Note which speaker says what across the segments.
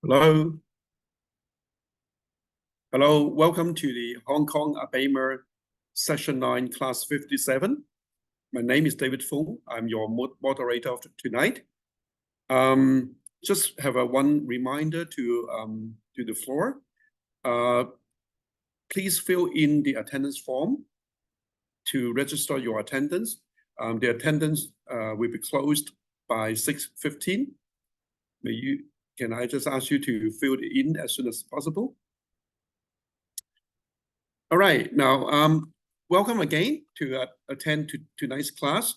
Speaker 1: Hello. Hello, welcome to the Hong Kong ABEMA Session 9, Class 57. My name is David Fung. I'm your moderator of tonight. Just have one reminder to the floor. Please fill in the attendance form to register your attendance. The attendance will be closed by 6:15. Can I just ask you to fill it in as soon as possible? All right, now welcome again to attend to tonight's class.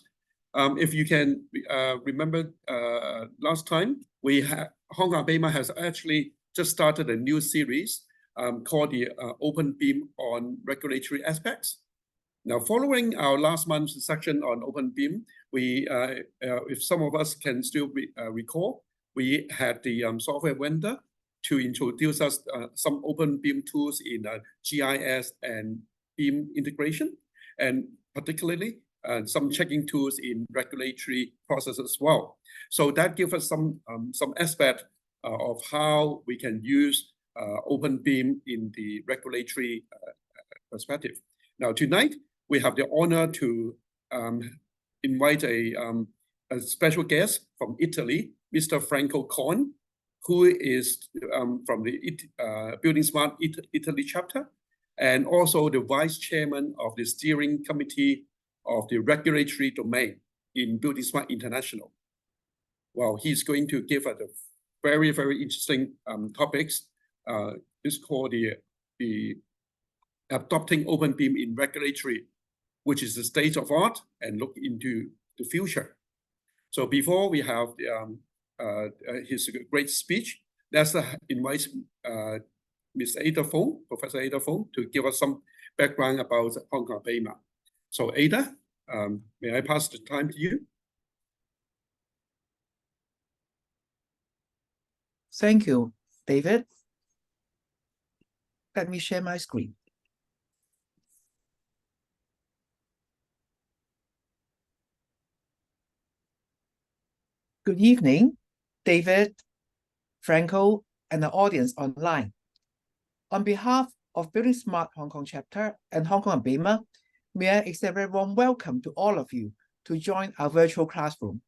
Speaker 1: If you can remember last time, Hong Kong ABEMA has actually just started a new series called the Open BIM on regulatory aspects. Now, following our last month's section on Open BIM, if some of us can still recall, we had the software vendor to introduce us some Open BIM tools in GIS and BIM integration, and particularly some checking tools in regulatory process as well. So that gives us some aspect of how we can use Open BIM in the regulatory perspective. Now tonight we have the honor to invite a special guest from Italy, Mr. Franco Coin, who is from the Building Smart Italy chapter, and also the vice chairman of the steering committee of the regulatory domain in Building Smart International. Well, he's going to give us a very, very interesting topics. It's called the adopting Open BIM in regulatory, which is the state of art and look into the future. So before we have his great speech, let's invite Ms. Ada Fung, Professor Ada Fung, to give us some background about Hong Kong ABEMA. So Ada, may I pass the time to you?
Speaker 2: Thank you, David. Let me share my screen. Good evening, David, Franco, and the audience online. On behalf of Building Smart Hong Kong chapter and Hong Kong ABEMA, may I extend a very warm welcome to all of you to join our virtual classroom.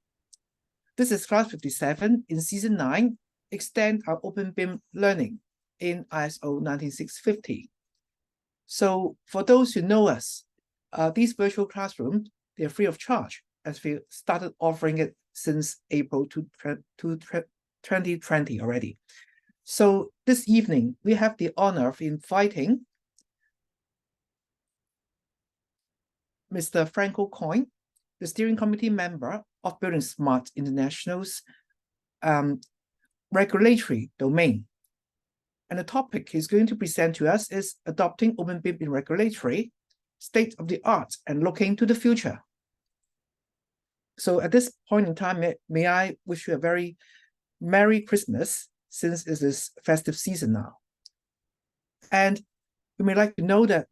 Speaker 2: This is class 57 in season 9, extend our Open BIM learning in ISO 19650. So for those who know us, these virtual classrooms, they're free of charge as we started offering it since April 2020 already. So this evening, we have the honor of inviting Mr. Franco Coin, the steering committee member of Building Smart International's regulatory domain. And the topic he's going to present to us is adopting Open BIM in regulatory, state of the art and looking to the future. So at this point in time, may I wish you a very Merry Christmas, since it is festive season now. And you may like to know that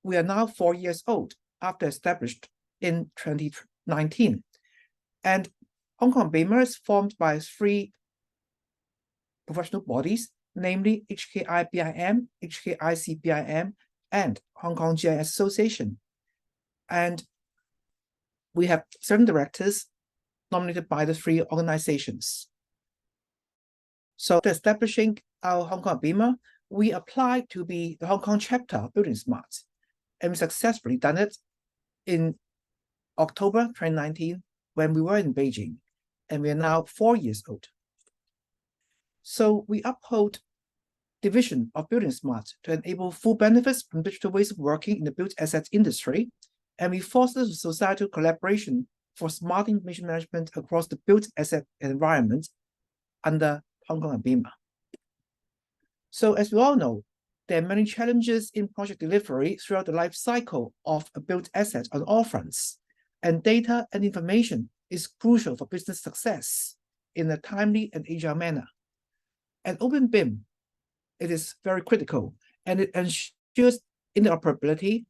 Speaker 2: we are now 4 years old after established in 2019. And Hong Kong ABEMA is formed by 3 professional bodies, namely HKI BIM, HKIC BIM, and Hong Kong GIS Association. And we have 7 directors nominated by the 3 organizations. So establishing our Hong Kong ABEMA, we applied to be the Hong Kong chapter of Building Smart, and we successfully done it in October 2019 when we were in Beijing, and we are now 4 years old. So we uphold the vision of Building Smart to enable full benefits from digital ways of working in the built asset industry, and we foster societal collaboration for smart information management across the built asset environment under Hong Kong ABEMA. So as we all know, there are many challenges in project delivery throughout the life cycle of a built asset on all fronts, and data and information is crucial for business success in a timely and agile manner. And Open BIM, it is very critical, and it ensures interoperability,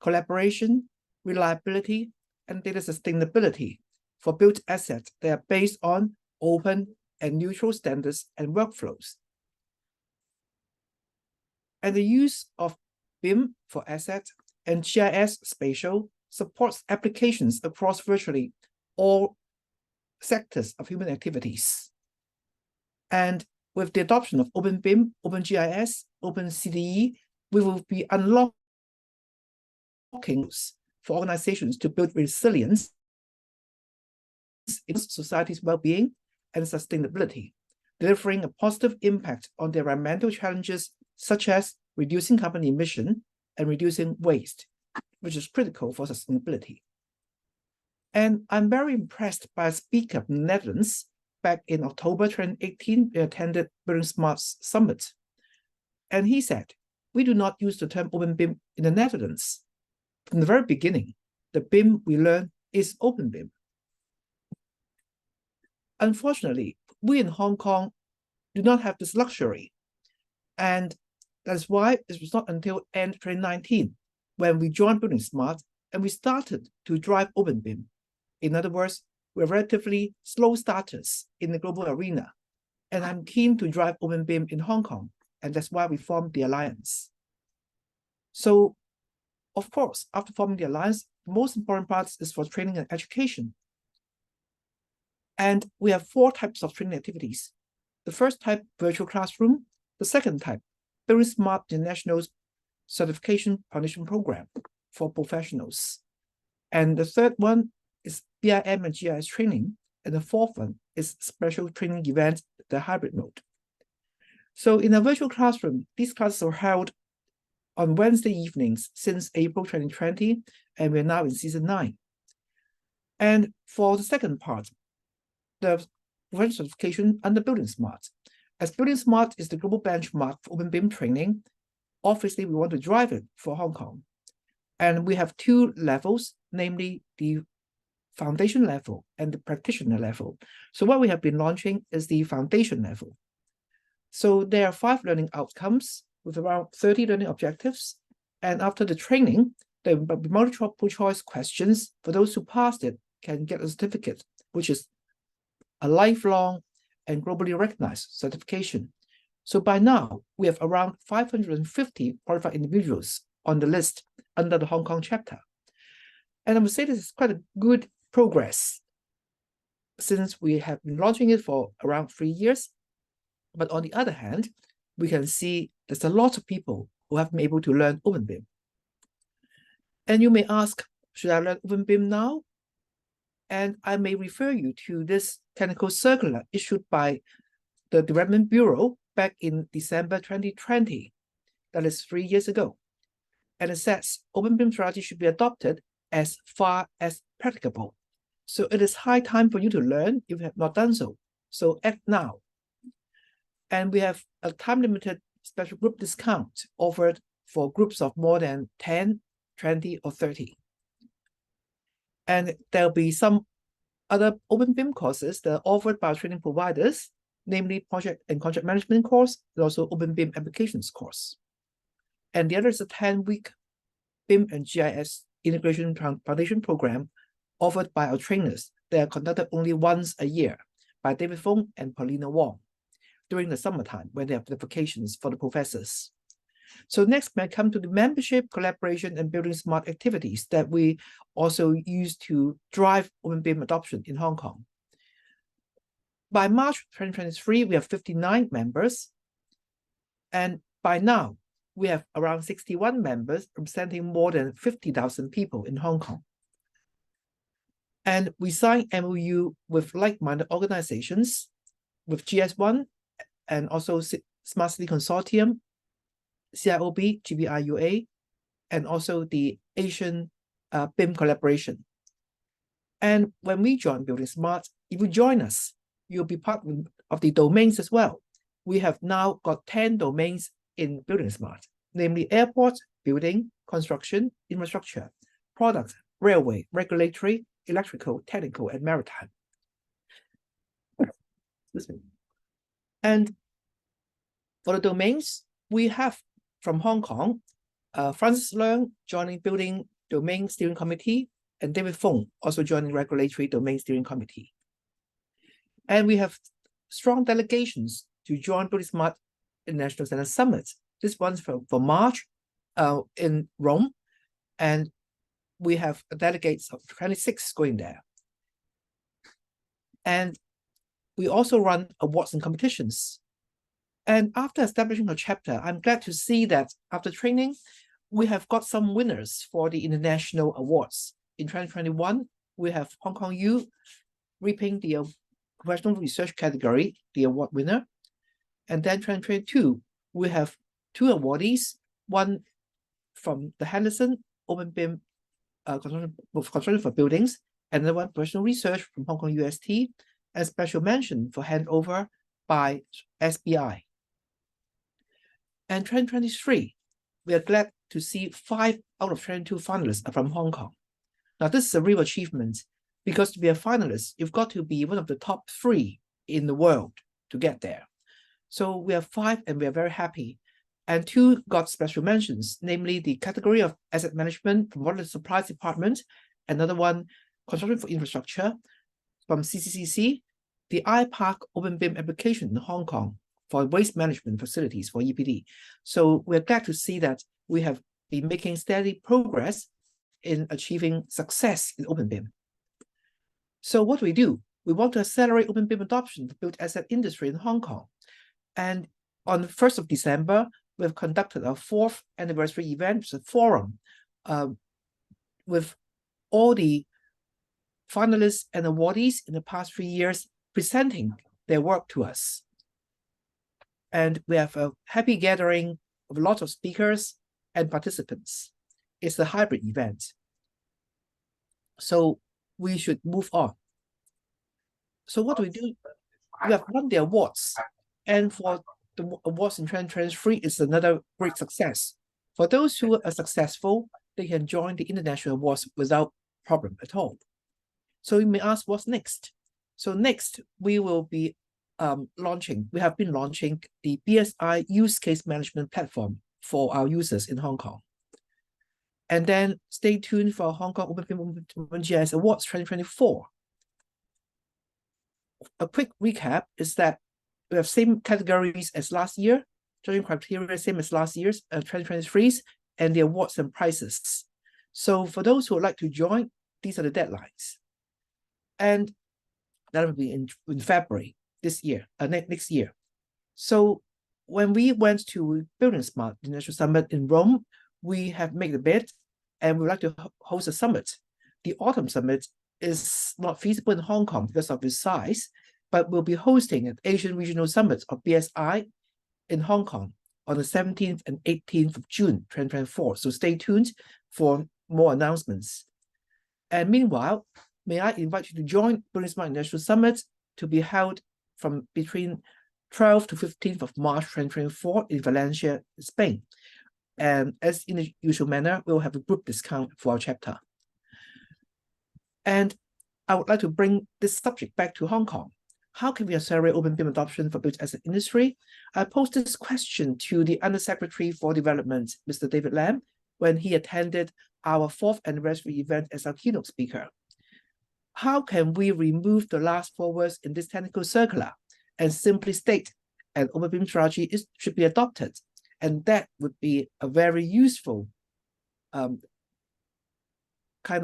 Speaker 2: collaboration, reliability, and data sustainability for built assets that are based on open, and neutral standards and workflows. And the use of BIM for asset and GIS spatial supports applications across virtually all sectors of human activities. And with the adoption of OpenBIM, OpenGIS, OpenCDE, we will be unlocking for organizations to build resilience in society's well-being and sustainability, delivering a positive impact on the environmental challenges such as reducing carbon emission and reducing waste, which is critical for sustainability. And I'm very impressed by a speaker from the Netherlands. Back in October 2018, we attended Building Smart Summit. And he said, we do not use the term OpenBIM in the Netherlands. From the very beginning, the BIM we learn is OpenBIM. Unfortunately, we in Hong Kong do not have this luxury. And that's why it was not until end 2019 when we joined Building Smart and we started to drive OpenBIM. In other words, we're relatively slow starters in the global arena. And I'm keen to drive OpenBIM in Hong Kong. And that's why we formed the alliance. So, of course, after forming the alliance, the most important part is for training and education. And we have 4 types of training activities. The first type, virtual classroom. The second type, Building Smart International's Certification Foundation Program for professionals. And the third one is BIM and GIS training. And the fourth one is special training events, the hybrid mode. So in a virtual classroom, these classes are held on Wednesday evenings since April 2020, and we're now in season 9. And for the second part, the professional certification under Building Smart. As Building Smart is the global benchmark for OpenBIM training, obviously we want to drive it for Hong Kong. And we have 2 levels, namely the foundation level and the practitioner level. So what we have been launching is the foundation level. So there are 5 learning outcomes with around 30 learning objectives. And after the training, there will be multiple choice questions. For those who passed it, can get a certificate, which is a lifelong and globally recognized certification. So by now, we have around 550 qualified individuals on the list under the Hong Kong chapter. And I would say this is quite a good progress since we have been launching it for around 3 years. But on the other hand, we can see there's a lot of people who have been able to learn OpenBIM. And you may ask, should I learn OpenBIM now? And I may refer you to this technical circular issued by the Development Bureau back in December 2020. That is 3 years ago. And it says OpenBIM strategy should be adopted as far as practicable. So it is high time for you to learn if you have not done so. So act now. And we have a time-limited special group discount offered for groups of more than 10, 20, or 30. And there'll be some other OpenBIM courses that are offered by training providers, namely project and contract management course, and also OpenBIM applications course. And the other is a 10-week BIM and GIS integration foundation program offered by our trainers. They are conducted only once a year by David Fung and Paulina Wong during the summertime when they have the vacations for the professors. So next, may I come to the membership, collaboration, and Building Smart activities that we also use to drive OpenBIM adoption in Hong Kong. By March 2023, we have 59 members. And by now, we have around 61 members representing more than 50,000 people in Hong Kong. And we signed MOU with like-minded organizations, with GS1 and also Smart City Consortium, CIOB, GBIUA, and also the Asian BIM collaboration. And when we join Building Smart, if you join us, you'll be part of the domains as well. We have now got 10 domains in Building Smart, namely airport, building, construction, infrastructure, product, railway, regulatory, electrical, technical, and maritime. And for the domains, we have from Hong Kong, Francis Leung joining Building Domain Steering Committee, and David Fung also joining Regulatory Domain Steering Committee. And we have strong delegations to join Building Smart International Standards Summit. This one's for March in Rome, and we have delegates of 26 going there. And we also run awards and competitions. And after establishing a chapter, I'm glad to see that after training, we have got some winners for the international awards. In 2021, we have Hong Kong U reaping the professional research category, the award winner. And then 2022, we have 2 awardees, one from the Henderson Open BIM construction for buildings, and another one professional research from Hong Kong UST, and special mention for handover by SBI. And 2023, we are glad to see 5 out of 22 finalists are from Hong Kong. Now, this is a real achievement because to be a finalist, you've got to be one of the top 3 in the world to get there. So we have 5 and we are very happy. And 2 got special mentions, namely the category of asset management from Water Supplies Department, another one, construction for infrastructure from CCCC, the iPark Open BIM application in Hong Kong for waste management facilities for EPD. So we're glad to see that we have been making steady progress in achieving success in Open BIM. So what do? We want to accelerate Open BIM adoption to build asset industry in Hong Kong. And on the 1st of December, we've conducted our 4th anniversary event, which is a forum with all the finalists and awardees in the past 3 years presenting their work to us. And we have a happy gathering of lots of speakers and participants. It's a hybrid event. So we should move on. So what do? We have won the awards. And for the awards in 2023 is another great success. For those who are successful, they can join the international awards without problem at all. So you may ask, what's next? So next, we will be we have been launching the BSI use case management platform for our users in Hong Kong. And then stay tuned for Hong Kong Open BIM OpenGIS Awards 2024. A quick recap is that we have same categories as last year, judging criteria same as last year's 2023's, and the awards and prizes. So for those who would like to join, these are the deadlines. And that will be in February this year, next year. So when we went to Building Smart International Summit in Rome, we have made a bid and we would like to host a summit. The autumn summit is not feasible in Hong Kong because of its size, but we'll be hosting an Asian Regional Summit of BSI in Hong Kong on the 17th and 18th of June, 2024. So stay tuned for more announcements. And meanwhile, may I invite you to join Building Smart International Summit to be held from between 12th to 15th of March 2024 in Valencia, Spain. And as in the usual manner, we'll have a group discount for our chapter. And I would like to bring this subject back to Hong Kong. How can we accelerate Open BIM adoption for built asset industry? I posed this question to the Undersecretary for Development, Mr. David Lam, when he attended our 4th anniversary event as our keynote speaker. How can we remove the last 4 words in this technical circular and simply state an Open BIM strategy should be adopted? And that would be a very useful kind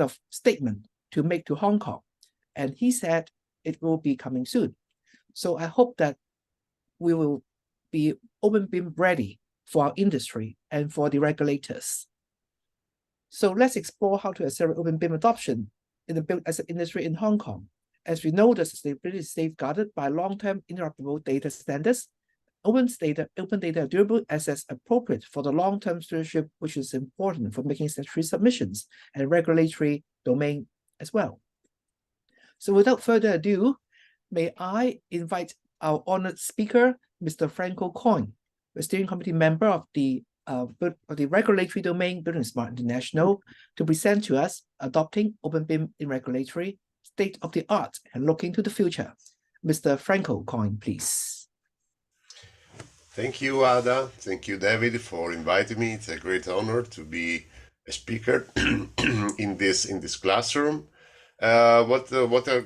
Speaker 2: of statement to make to Hong Kong. And he said it will be coming soon. So I hope that we will be Open BIM ready for our industry and for the regulators. So let's explore how to accelerate Open BIM adoption in the built asset industry in Hong Kong. As we know, the sustainability is safeguarded by long-term interoperable data standards. Open data are durable assets appropriate for the long-term stewardship, which is important for making statutory submissions and regulatory domain as well. So without further ado, may I invite our honored speaker, Mr. Franco Coyne, the steering committee member of the regulatory domain Building Smart International, to present to us adopting Open BIM in regulatory, state of the art, and looking to the future. Mr. Franco Coyne, please.
Speaker 3: Thank you, Ada. Thank you, David, for inviting me. It's a great honor to be a speaker in this classroom. What are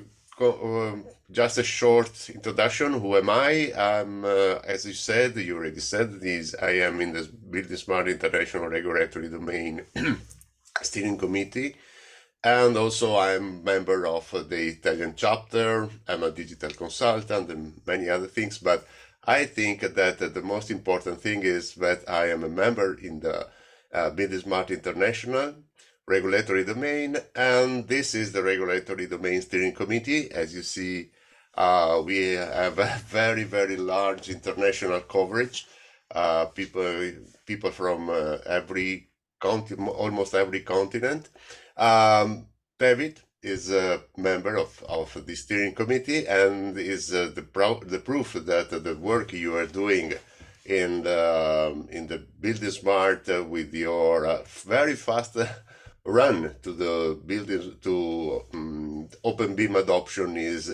Speaker 3: just a short introduction. Who am I? I'm, as you said, you already said this. I am in the Building Smart International Regulatory Domain Steering Committee, and also I'm member of the Italian chapter. I'm a digital consultant and many other things. But I think that the most important thing is that I am a member in the Building Smart International Regulatory Domain, and this is the Regulatory Domain Steering Committee. As you see, we have a very, very large international coverage. People from every continent, almost every continent. David is a member of the steering committee and is the proof that the work you are doing in the Building Smart with your very fast run to the building to open BIM adoption is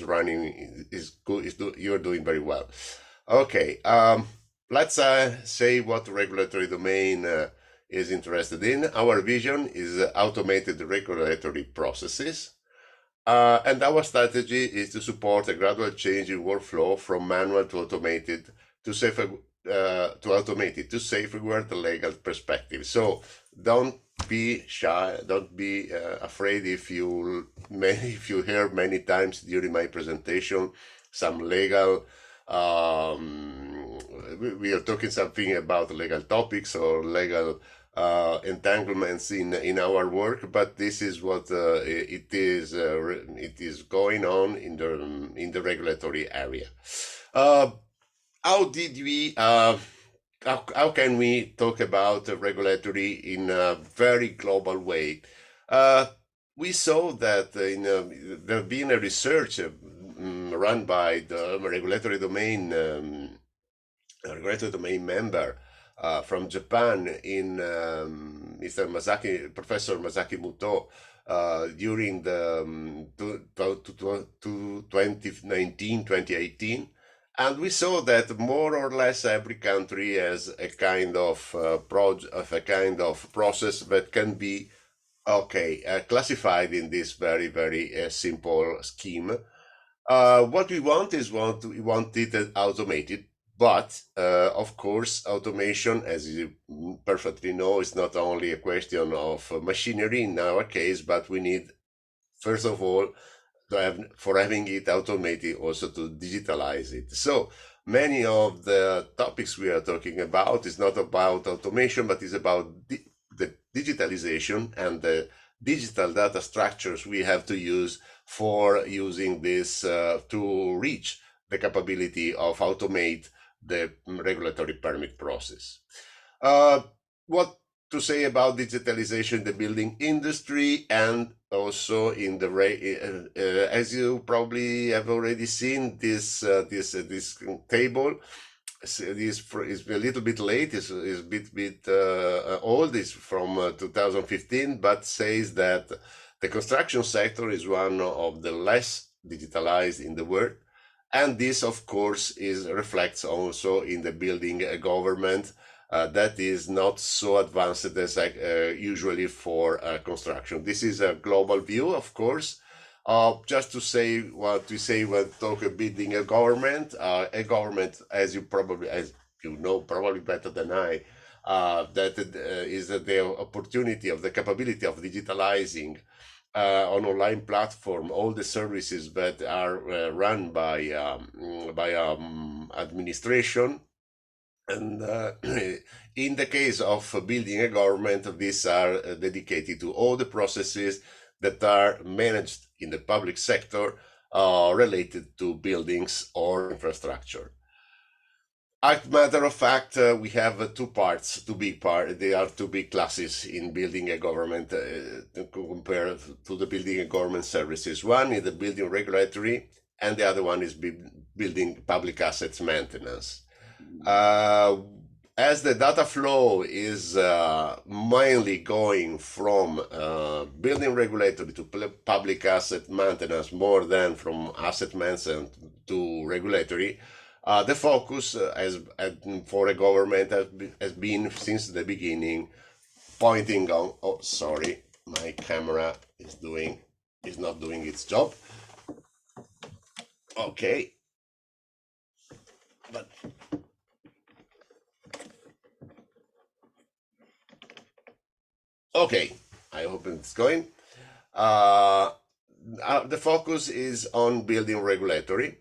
Speaker 3: running is good. You're doing very well. Okay, let's say what regulatory domain is interested in. Our vision is automated regulatory processes. And our strategy is to support a gradual change in workflow from manual to automated to automated to safeguard the legal perspective. So don't be shy, don't be afraid if you hear many times during my presentation some legal we are talking something about legal topics or legal entanglements in our work, but this is what it is going on in the regulatory area. How did we how can we talk about regulatory in a very global way? We saw that there been a research run by the regulatory domain member from Japan in Professor Masaki Muto during the 2019-2018. And we saw that more or less every country has a kind of process that can be classified in this very, very simple scheme. What we want is we want it automated, but of course, automation, as you perfectly know, is not only a question of machinery in our case, but we need, first of all, for having it automated, also to digitalize it. So many of the topics we are talking about is not about automation, but is about the digitalization and the digital data structures we have to use for using this to reach the capability of automate the regulatory permit process. What to say about digitalization in the building industry and also in the as you probably have already seen this table. This is a little bit late. Is a bit old. It's from 2015, but says that the construction sector is one of the less digitalized in the world, and this, of course, reflects also in the building government. That is not so advanced as usually for construction. This is a global view, of course. Just to say what we say when talk about building a government, as you know probably better than I, that is the opportunity of the capability of digitalizing on online platform all the services that are run by administration. And in the case of building a government, these are dedicated to all the processes that are managed in the public sector related to buildings or infrastructure. As a matter of fact, we have two big parts. There are two big classes in building a government compared to the building and government services. One is the building regulatory, and the other one is building public assets maintenance. As the data flow is mainly going from building regulatory to public asset maintenance more than from asset maintenance to regulatory, the focus for a government has been since the beginning pointing on. Oh, sorry, my camera is not doing its job. Okay. But okay, I hope it's going. The focus is on building regulatory.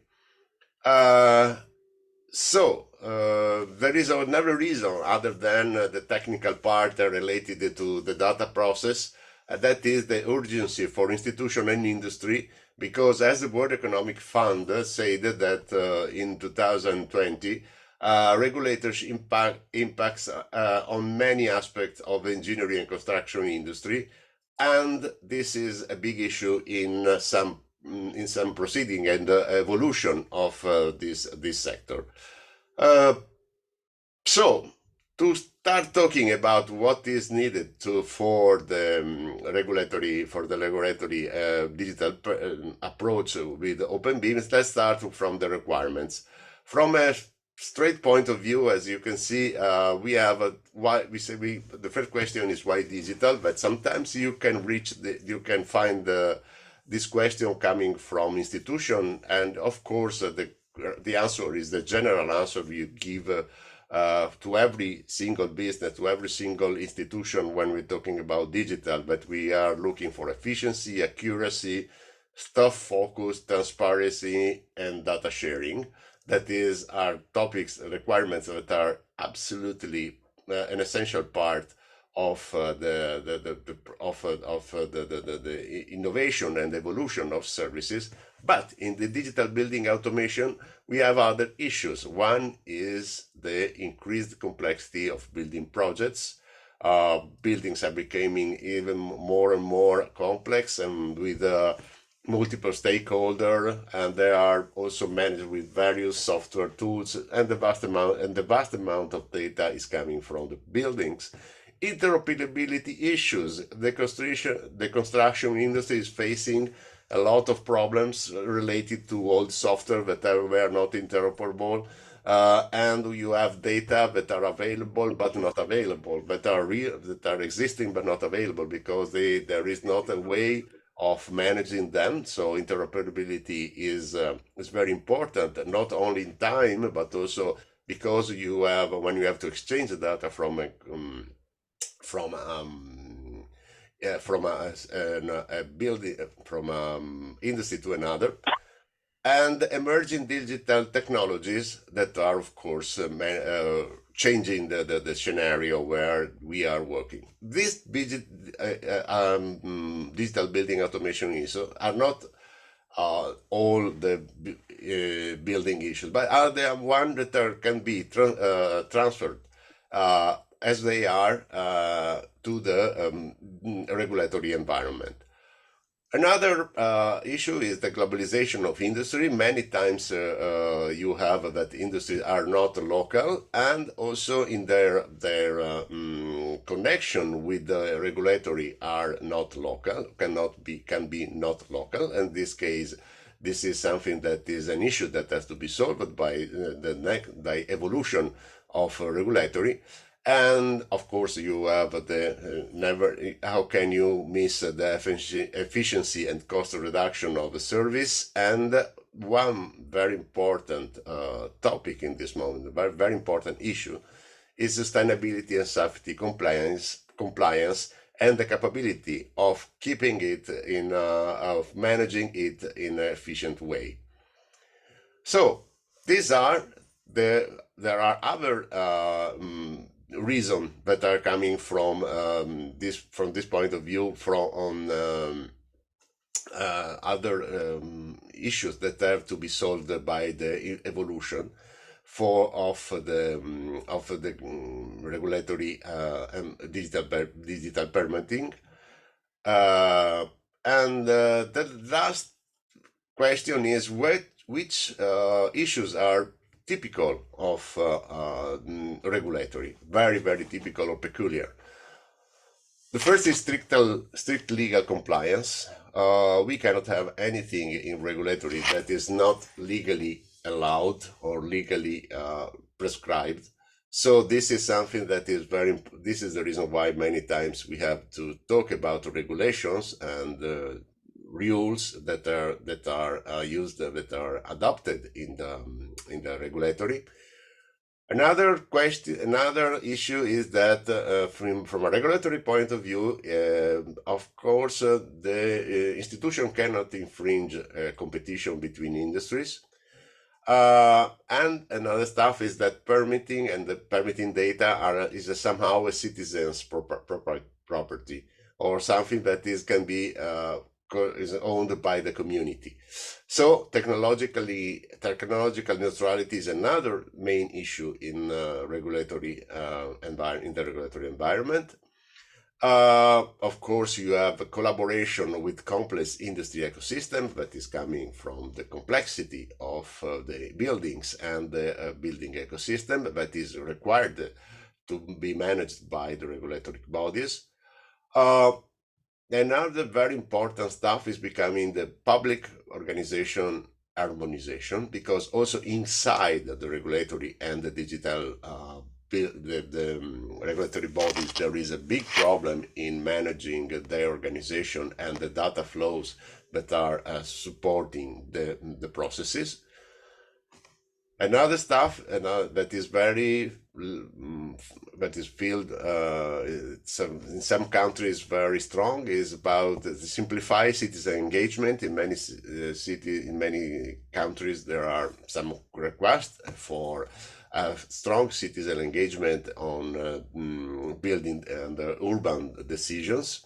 Speaker 3: There is another reason other than the technical part related to the data process. That is the urgency for institution and industry, because as the World Economic Fund said that in 2020, regulators impacts on many aspects of the engineering and construction industry, and this is a big issue in some proceeding and evolution of this sector. So to start talking about what is needed for the regulatory digital approach with OpenBIM, let's start from the requirements. From a straight point of view, as you can see, we have the first question is why digital, but sometimes you can find this question coming from institution, and of course the answer is the general answer you give to every single business, to every single institution when we're talking about digital, but we are looking for efficiency, accuracy, staff focus, transparency, and data sharing. That is our topics, requirements that are absolutely an essential part of the innovation and evolution of services. But in the digital building automation, we have other issues. One is the increased complexity of building projects. Buildings are becoming even more and more complex and with multiple stakeholders, and they are also managed with various software tools, and the vast amount of data is coming from the buildings. Interoperability issues. The construction industry is facing a lot of problems related to old software that were not interoperable, and you have data that are available but not available, that are existing but not available because there is not a way of managing them. So interoperability is very important, not only in time but also because when you have to exchange the data from a building, from industry to another, and emerging digital technologies that are, of course, changing the scenario where we are working. These digital building automation issues are not all the building issues, but are there one that can be transferred as they are to the regulatory environment. Another issue is the globalization of industry. Many times you have that industries are not local, and also in their connection with the regulatory are not local, can be not local. In this case, this is something that is an issue that has to be solved by the evolution of regulatory. And of course, you have how can you miss the efficiency and cost reduction of the service? And one very important topic in this moment, a very important issue, is sustainability and safety compliance, and the capability of keeping it of managing it in an efficient way. So these are there are other reasons that are coming from this point of view from other issues that have to be solved by the evolution of the regulatory and digital permitting. And the last question is which issues are typical of regulatory, very, very typical or peculiar. The first is strict legal compliance. We cannot have anything in regulatory that is not legally allowed or legally prescribed. So this is something that is this is the reason why many times we have to talk about regulations and rules that are used, that are adopted in the regulatory. Another issue is that from a regulatory point of view, of course, the institution cannot infringe competition between industries. And another stuff is that permitting and the permitting data is somehow a citizen's property, or something that is owned by the community. So technological neutrality is another main issue in regulatory in the regulatory environment. Of course, you have a collaboration with complex industry ecosystem that is coming from the complexity of the buildings and the building ecosystem that is required to be managed by the regulatory bodies. Another very important stuff is becoming the public organization harmonization, because also inside the regulatory and the digital regulatory bodies, there is a big problem in managing their organization and the data flows that are supporting the processes. Another stuff that is very that is felt in some countries very strong is about the simplify citizen engagement. In many in many countries there are some requests for strong citizen engagement on building and urban decisions.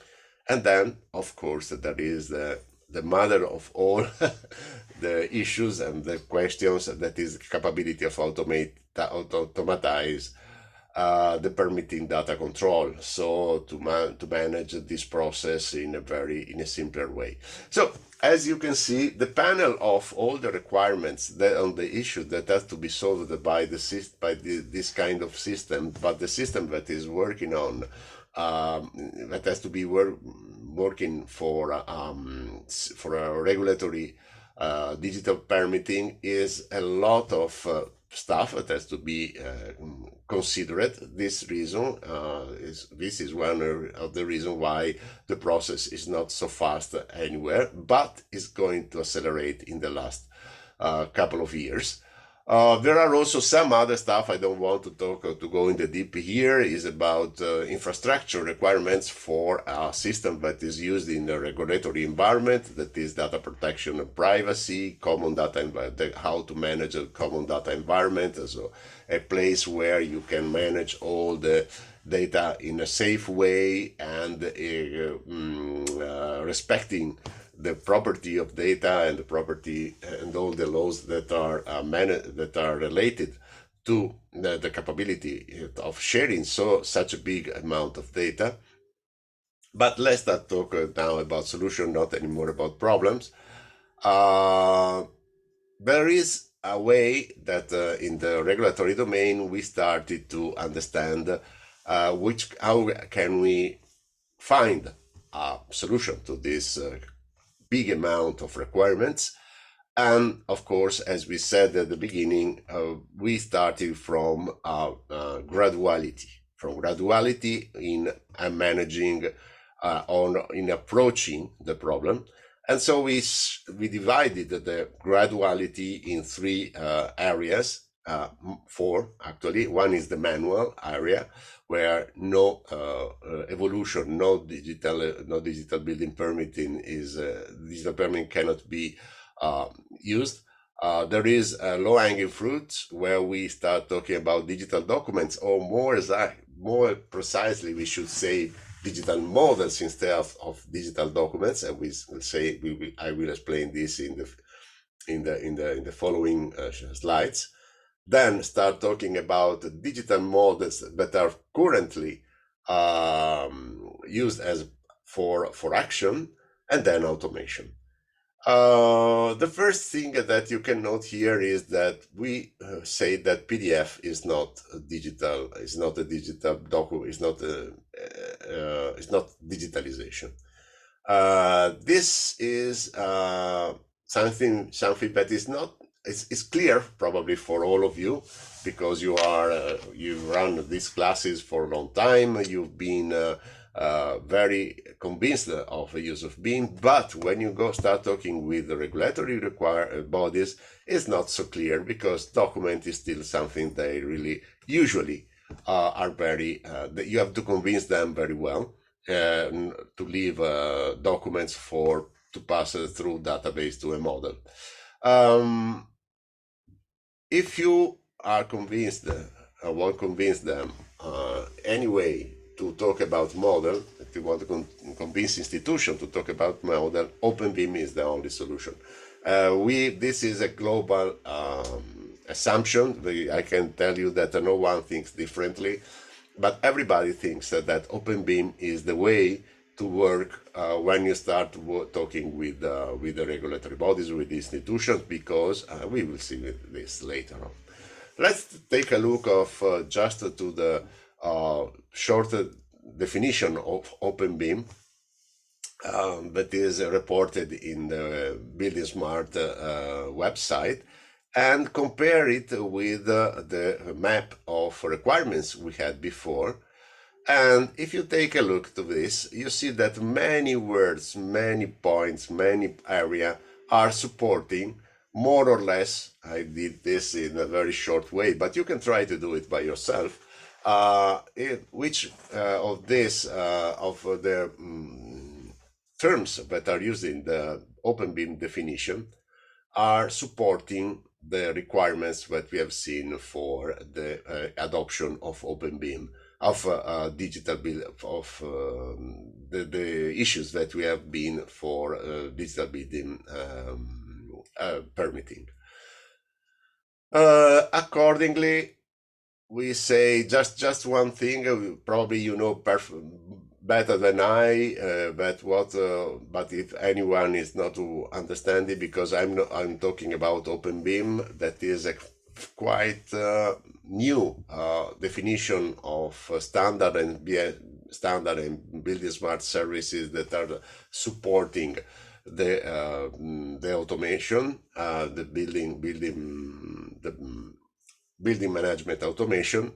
Speaker 3: And then, of course, that is the mother of all the issues and the questions, that is the capability of automatize the permitting data control, so to manage this process in a simpler way. So as you can see, the panel of all the requirements that on the issue that has to be solved by this kind of system, but the system that is working on that has to be working for a regulatory digital permitting is a lot of stuff that has to be considered. This is one of the reasons why the process is not so fast anywhere, but is going to accelerate in the last couple of years. There are also some other stuff I don't want to go in the deep here, is about infrastructure requirements for a system that is used in the regulatory environment, that is data protection and privacy, common data, how to manage a common data environment, so a place where you can manage all the data in a safe way and respecting the property of data and the property and all the laws that are related to the capability of sharing such a big amount of data. But let's not talk now about solution, not anymore about problems. There is a way that in the regulatory domain we started to understand how can we find a solution to this big amount of requirements. And of course, as we said at the beginning, we started from graduality in managing in approaching the problem. And so we divided the graduality in three areas, four actually. One is the manual area, where no evolution, no digital building permitting digital permitting cannot be used. There is a low-hanging fruit, where we start talking about digital documents, or more precisely, we should say digital models instead of digital documents. And we will say I will explain this in the following slides. Then start talking about digital models that are currently used for action, and then automation. The first thing that you can note here is that we say that PDF is not digital, is not a digital document, is not digitalization. This is something that is not. It's clear probably for all of you, because you run these classes for a long time. You've been very convinced of the use of BIM, but when you start talking with the regulatory bodies, it's not so clear, because document is still something they really usually are very, you have to convince them very well to leave documents to pass through database to a model. If you are convinced, won't convince them anyway to talk about model, if you want to convince institution to talk about model, OpenBIM is the only solution. This is a global assumption. I can tell you that no one thinks differently, but everybody thinks that OpenBIM is the way to work when you start talking with the regulatory bodies, with the institutions, because we will see this later on. Let's take a look of just to the short definition of OpenBIM that is reported in the Building Smart website, and compare it with the map of requirements we had before. And if you take a look to this, you see that many words, many points, many area are supporting more or less. I did this in a very short way, but you can try to do it by yourself. Which of this, of the terms that are used in the OpenBIM definition are supporting the requirements that we have seen for the adoption of OpenBIM, of digital build, of the issues that we have been for digital building permitting. Accordingly, we say just one thing. Probably you know better than I, but if anyone is not to understand it, because I'm talking about OpenBIM, that is a quite new definition of standard and building smart services that are supporting the automation, the building management automation.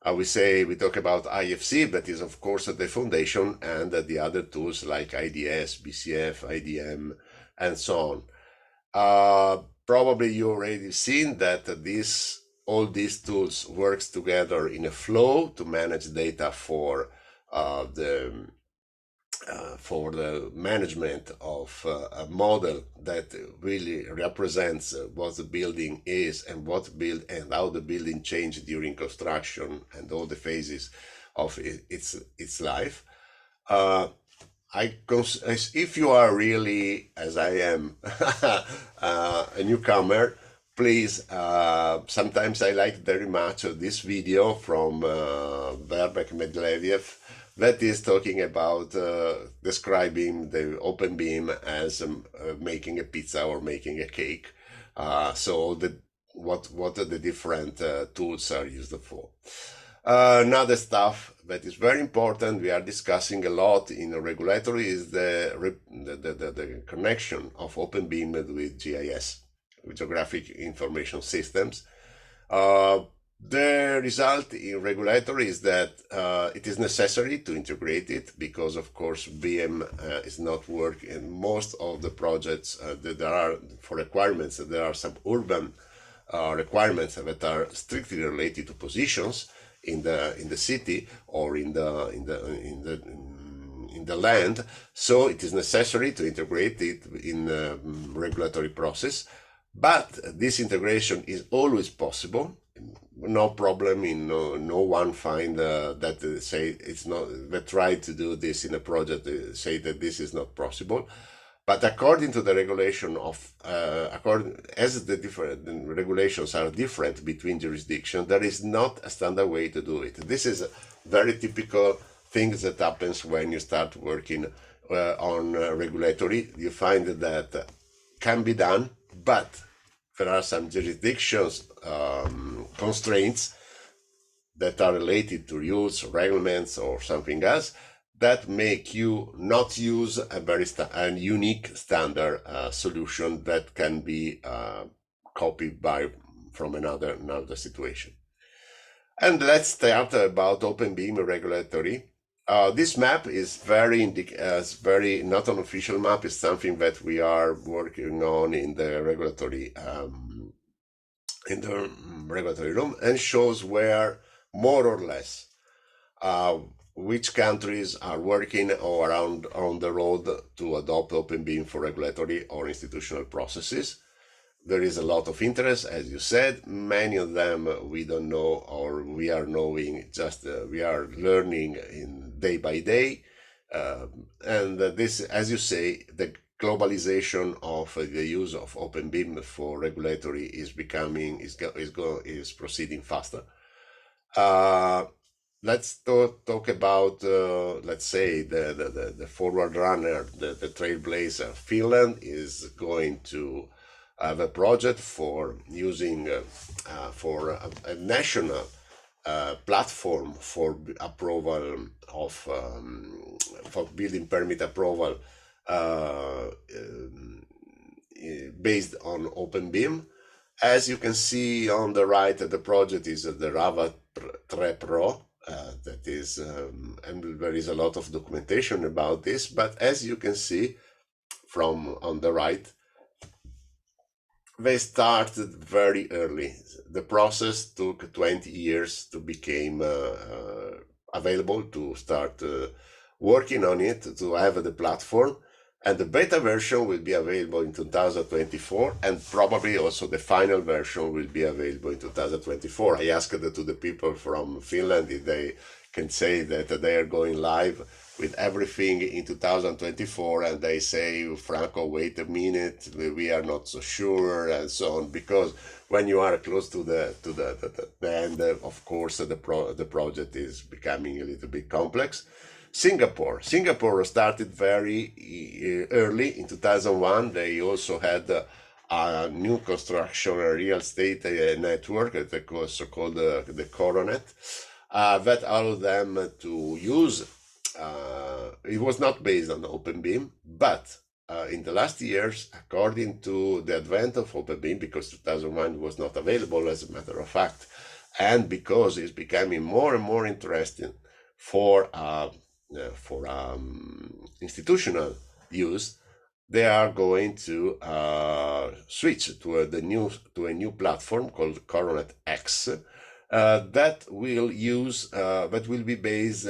Speaker 3: We talk about IFC, that is of course the foundation, and the other tools like IDS, BCF, IDM, and so on. Probably you already seen that all these tools works together in a flow to manage data for the management of a model that really represents what the building is and how the building changed during construction and all the phases of its life. If you are really, as I am, a newcomer, please, sometimes I like very much this video from Verbek Medvediev, that is talking about describing the OpenBIM as making a pizza or making a cake. So what the different tools are used for. Another stuff that is very important, we are discussing a lot in regulatory, is the connection of OpenBIM with GIS, with Geographic Information Systems. The result in regulatory is that it is necessary to integrate it, because of course BIM is not working in most of the projects that there are for requirements. There are some urban requirements that are strictly related to positions in the city or in the land, so it is necessary to integrate it in the regulatory process. But this integration is always possible. No problem in no one find that say it's not, that try to do this in a project say that this is not possible. But according to the regulation as the different regulations are different between jurisdictions, there is not a standard way to do it. This is a very typical thing that happens when you start working on regulatory. You find that can be done, but there are some jurisdictions constraints that are related to rules, regulations, or something else that make you not use a unique standard solution that can be copied from another situation. And let's start about OpenBIM regulatory. This map is very not an official map. It's something that we are working on in the regulatory room, and shows where more or less which countries are working or around on the road to adopt OpenBIM for regulatory or institutional processes. There is a lot of interest, as you said. Many of them we don't know, or we are knowing just we are learning in day by day. And this, as you say, the globalization of the use of OpenBIM for regulatory is proceeding faster. Let's talk about let's say the forward runner, the trailblazer. Finland is going to have a project for using for a national platform for approval of for building permit approval based on OpenBIM. As you can see on the right, the project is the Rava 3 Pro. That is, and there is a lot of documentation about this. But as you can see from on the right, they started very early. The process took 20 years to become available, to start working on it, to have the platform. And the beta version will be available in 2024, and probably also the final version will be available in 2024. I asked to the people from Finland if they can say that they are going live with everything in 2024, and they say, Franco, wait a minute, we are not so sure, and so on, because when you are close to the end, of course, the project is becoming a little bit complex. Singapore started very early in 2001. They also had a new construction real estate network, the so-called the Coronet, that allowed them to use. It was not based on OpenBIM, but in the last years, according to the advent of OpenBIM, because 2001 was not available, as a matter of fact, and because it's becoming more and more interesting for institutional use, they are going to switch to a new platform called Coronet X that will be based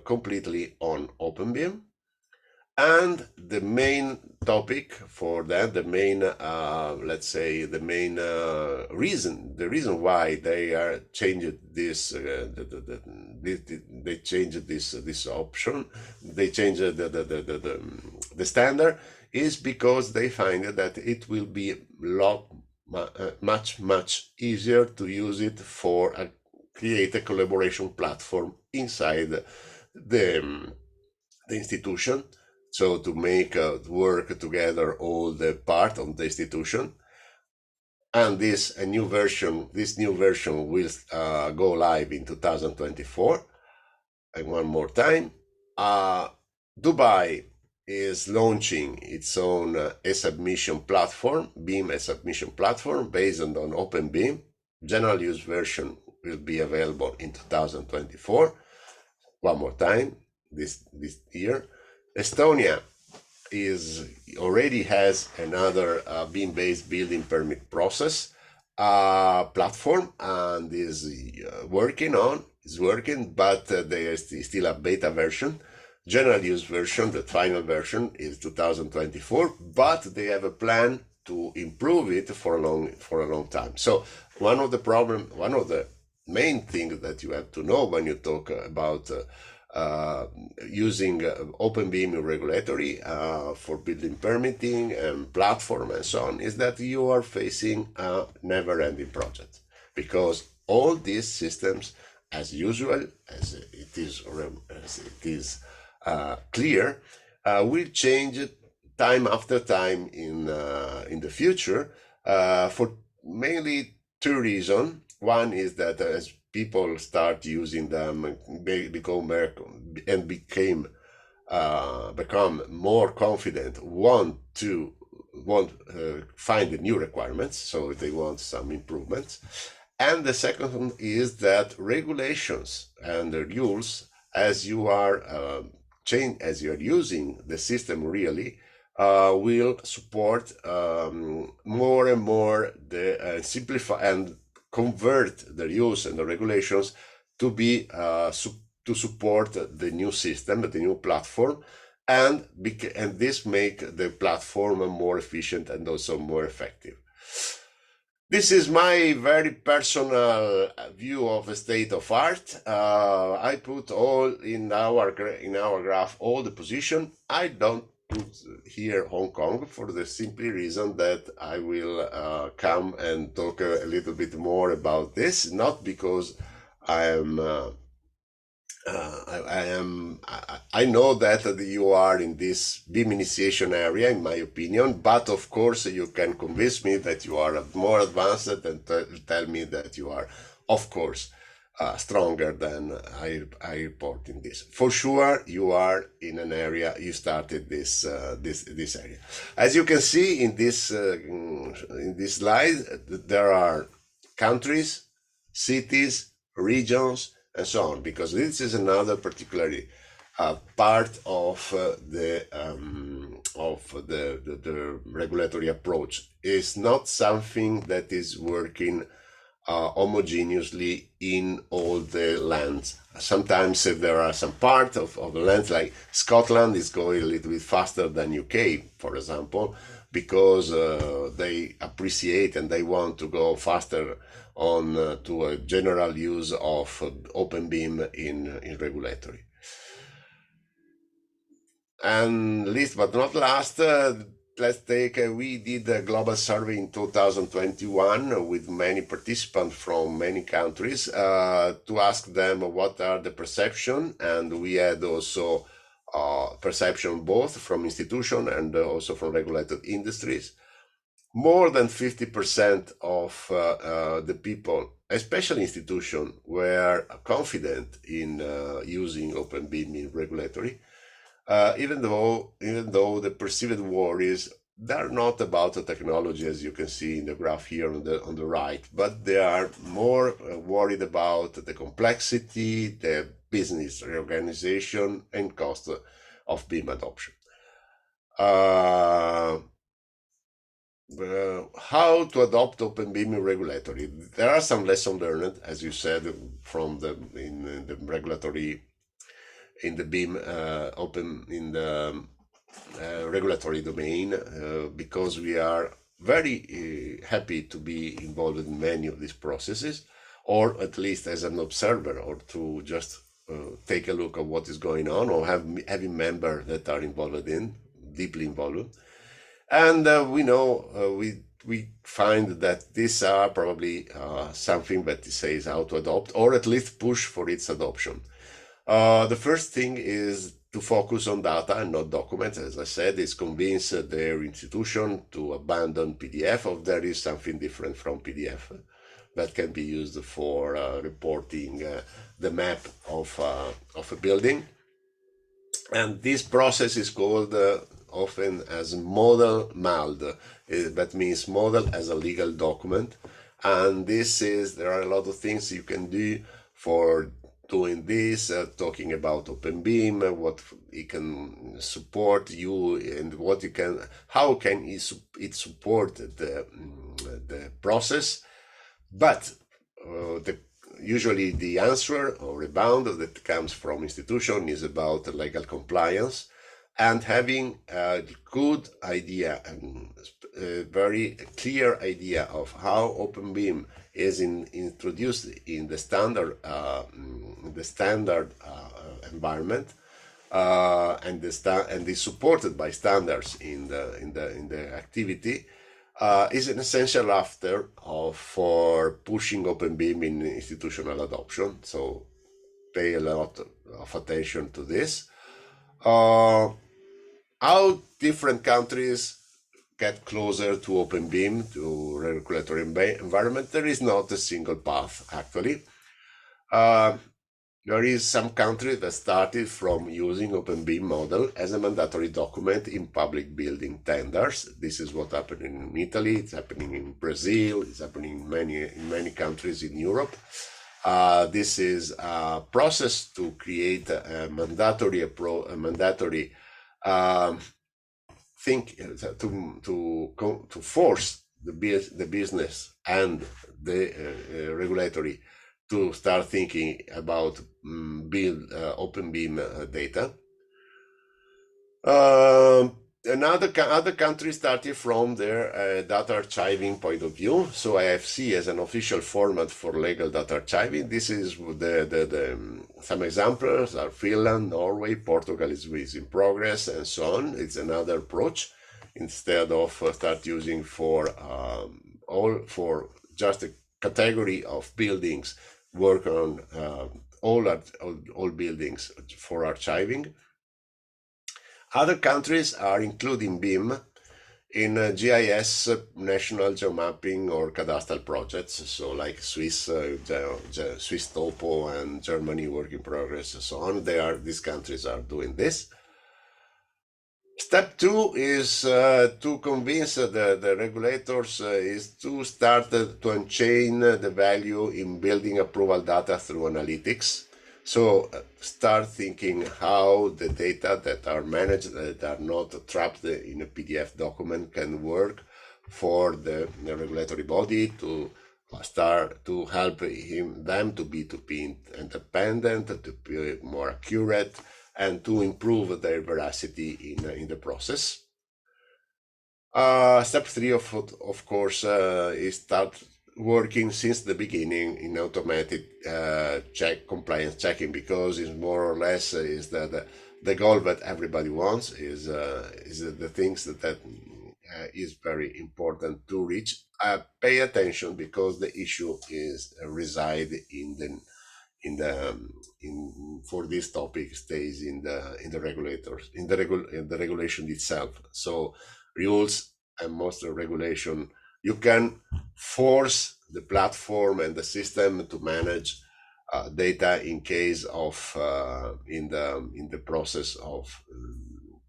Speaker 3: completely on OpenBIM. And the main topic for that, the main let's say the main reason why they are changed this they changed this option, they changed the standard, is because they find that it will be much easier to use it for create a collaboration platform inside the institution. So to make work together all the part of the institution, and this new version will go live in 2024. And one more time, Dubai is launching its own e-submission platform, BIM e-submission platform based on OpenBIM. General use version will be available in 2024. One more time, this year. Estonia already has another BIM-based building permit process platform, and is working, but there is still a beta version. General use version, the final version, is 2024, but they have a plan to improve it for a long time. So one of the main things that you have to know when you talk about using OpenBIM regulatory for building permitting and platform and so on, is that you are facing a never-ending project, because all these systems, as usual, as it is clear, will change time after time in the future for mainly two reasons. One is that as people start using them, they become more confident, want find new requirements, so they want some improvements. And the second one is that regulations and the rules as you are as you are using the system really, will support more and more the simplify and convert the rules and the regulations to be to support the new system, the new platform, and this make the platform more efficient and also more effective. This is my very personal view of the state of art. I put all in our graph all the position. I don't put here Hong Kong for the simple reason that I will come and talk a little bit more about this, not because I am I know that you are in this BIM initiation area, in my opinion, but of course you can convince me that you are more advanced and tell me that you are, of course, stronger than I report in this. For sure, you are in an area, you started this area. As you can see in this slide, there are countries, cities, regions, and so on, because this is another particularly part of the regulatory approach. It's not something that is working homogeneously in all the lands. Sometimes there are some part of the lands, like Scotland is going a little bit faster than UK, for example, because they appreciate and they want to go faster on to a general use of OpenBIM in regulatory. And last but not last, let's take, we did a global survey in 2021 with many participants from many countries to ask them what are the perception, and we had also perception both from institution and also from regulated industries. More than 50% of the people, especially institutions, were confident in using OpenBIM in regulatory, even though the perceived worries, they're not about the technology, as you can see in the graph here on the right, but they are more worried about the complexity, the business reorganization, and cost of BIM adoption. How to adopt OpenBIM in regulatory? There are some lessons learned, as you said, from the regulatory, in the BIM regulatory domain, because we are very happy to be involved in many of these processes, or at least as an observer, or to just take a look at what is going on, or having members that are deeply involved. And we know, we find that these are probably something that says how to adopt, or at least push for its adoption. The first thing is to focus on data and not documents. As I said, is convince their institution to abandon PDF, or there is something different from PDF that can be used for reporting the map of a building. And this process is called often as model MALD. That means model as a legal document. And there are a lot of things you can do for doing this, talking about OpenBIM, what it can support you, and how can it support the process. But usually the answer or rebound that comes from institution is about legal compliance, and having a good idea and a very clear idea of how OpenBIM is introduced in the standard environment, and is supported by standards in the activity, is an essential after for pushing OpenBIM in institutional adoption. So pay a lot of attention to this. How different countries get closer to OpenBIM, to regulatory environment, there is not a single path, actually. There is some countries that started from using OpenBIM model as a mandatory document in public building tenders. This is what happened in Italy, it's happening in Brazil, it's happening in many countries in Europe. This is a process to create a mandatory think to force the business and the regulatory to start thinking about build open beam data. Other countries started from their data archiving point of view. So IFC as an official format for legal data archiving. This is some examples are Finland, Norway, Portugal is in progress, and so on. It's another approach instead of start using for just a category of buildings. Work on all buildings for archiving. Other countries are including BIM in GIS, national geomapping or cadastral projects. So like Swiss Topo and Germany work in progress and so on. These countries are doing this. Step 2 is to convince the regulators is to start to unchain the value in building approval data through analytics. So start thinking how the data that are managed, that are not trapped in a PDF document, can work for the regulatory body to start to help them to be independent, to be more accurate, and to improve their veracity in the process. Step 3, of course, is start working since the beginning in automatic compliance checking, because it's more or less is that the goal that everybody wants is the things that is very important to reach. Pay attention, because the issue is reside for this topic stays in the regulators, in the regulation itself. So rules and most of regulation, you can force the platform and the system to manage data in case of in the process of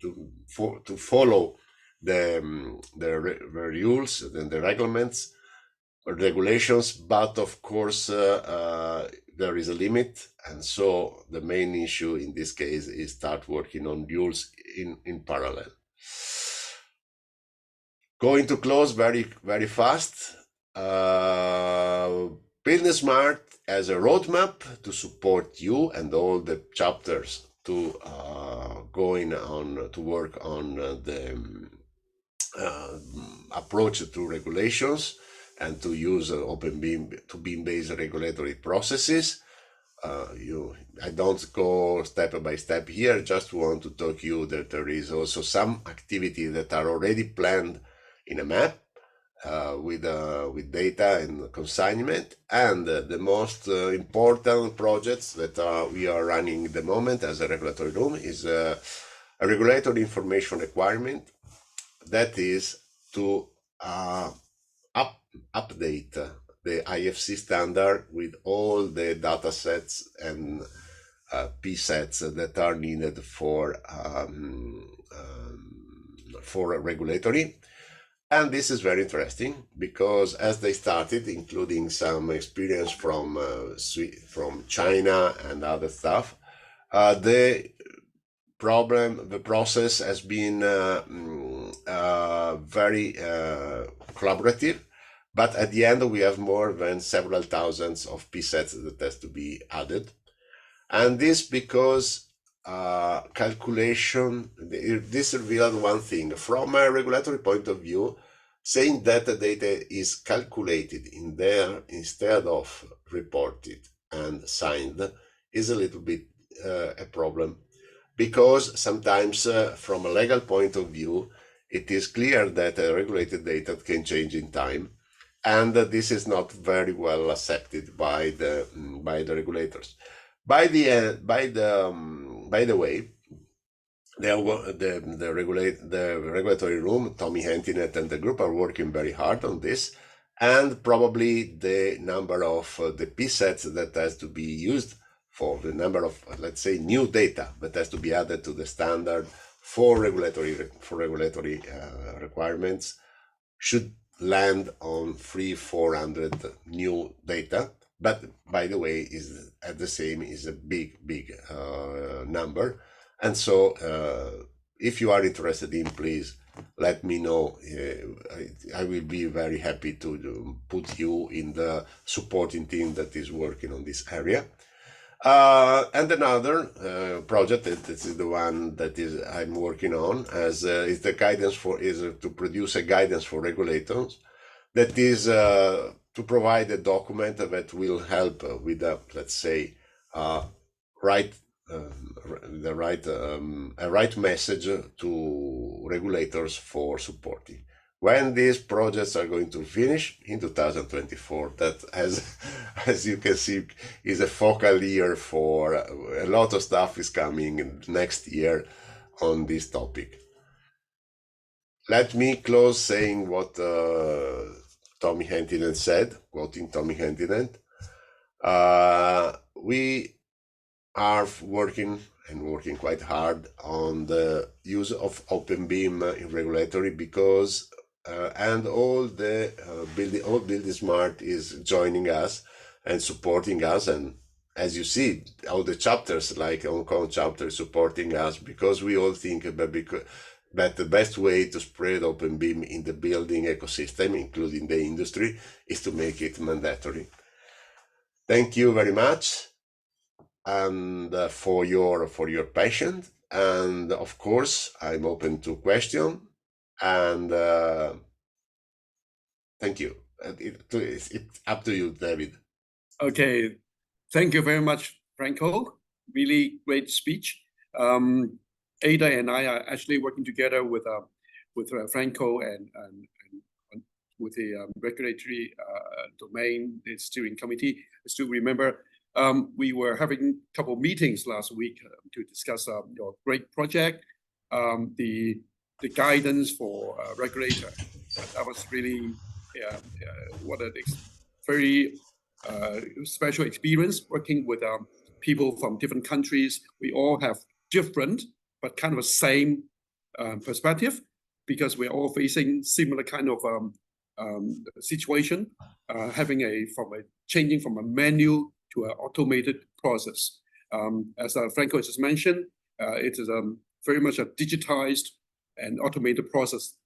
Speaker 3: to follow the rules and the regulations or regulations, but of course there is a limit, and so the main issue in this case is start working on rules in parallel. Going to close very fast. Building Smart as a roadmap to support you and all the chapters to going on to work on the approach to regulations and to use open beam to beam-based regulatory processes. I don't go step by step here, just want to talk you that there is also some activity that are already planned in a map with data and consignment, and the most important projects that we are running at the moment as a regulatory room is a regulatory information requirement, that is to update the IFC standard with all the data sets and P sets that are needed for regulatory. And this is very interesting, because as they started, including some experience from China and other stuff, the process has been very collaborative, but at the end we have more than several thousands of P sets that has to be added, and this because calculation. This revealed one thing from a regulatory point of view, saying that the data is calculated in there instead of reported and signed is a little bit a problem, because sometimes from a legal point of view, it is clear that regulated data can change in time, and this is not very well accepted by the regulators. By the way, the regulatory room, Tommy Hentinet and the group are working very hard on this, and probably the number of the P sets that has to be used for the number of, let's say, new data that has to be added to the standard for regulatory requirements should land on 300-400 new data but by the way, is at the same is a big number. And so if you are interested in, please let me know. I will be very happy to put you in the supporting team that is working on this area. And another project that is the one that I'm working on as is the guidance to produce a guidance for regulators that is to provide a document that will help with the, let's say, right message to regulators for supporting. When these projects are going to finish in 2024, that as you can see is a focal year for a lot of stuff is coming next year on this topic. Let me close saying what Tommy Hentinen said, quoting Tommy Hentinen. We are working quite hard on the use of OpenBIM in regulatory because and all Building Smart is joining us and supporting us, and as you see, all the chapters like Hong Kong chapter supporting us because we all think that the best way to spread OpenBIM in the building ecosystem, including the industry, is to make it mandatory. Thank you very much, and for your patience, and of course I'm open to question, and thank you. It's up to you, David.
Speaker 1: Okay, thank you very much, Franco. Really great speech. Ada and I are actually working together with Franco and with the regulatory domain, the steering committee. I still remember we were having a couple of meetings last week to discuss your great project, the guidance for regulator. That was really what a very special experience working with people from different countries. We all have different but kind of the same perspective because we're all facing similar kind of situation, changing from a manual to an automated process. As Franco just mentioned, it is very much a digitized and automated process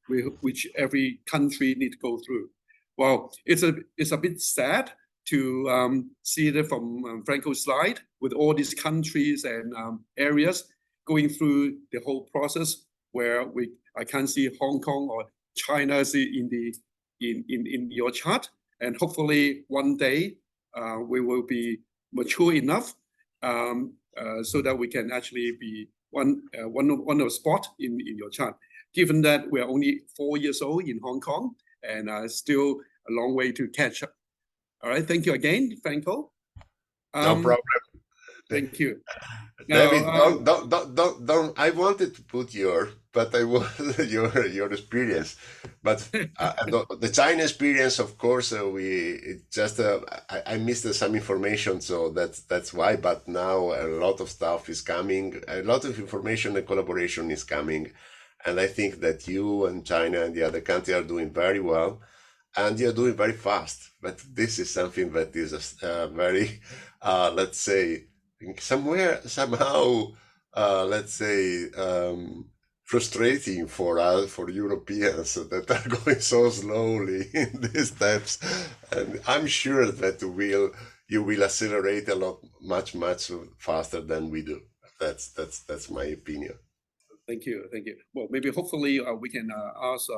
Speaker 1: which every country needs to go through. Well, it's a bit sad to see it from Franco's slide with all these countries and areas going through the whole process where I can't see Hong Kong or China in your chart, and hopefully one day we will be mature enough so that we can actually be one of the spot in your chart. Given that we're only 4 years old in Hong Kong and still a long way to catch up. All right, thank you again, Franco.
Speaker 3: No problem.
Speaker 1: Thank you.
Speaker 3: David, don't. I wanted to put but I want your experience. But the China experience, of course, I missed some information, so that's why. But now a lot of stuff is coming, a lot of information and collaboration is coming, and I think that you and China and the other countries are doing very well, and you're doing very fast. But this is something that is very, let's say, somehow, let's say, frustrating for us, for Europeans that are going so slowly in these steps. And I'm sure that you will accelerate a lot, much faster than we do. That's my opinion.
Speaker 1: Thank you. Well, maybe hopefully we can ask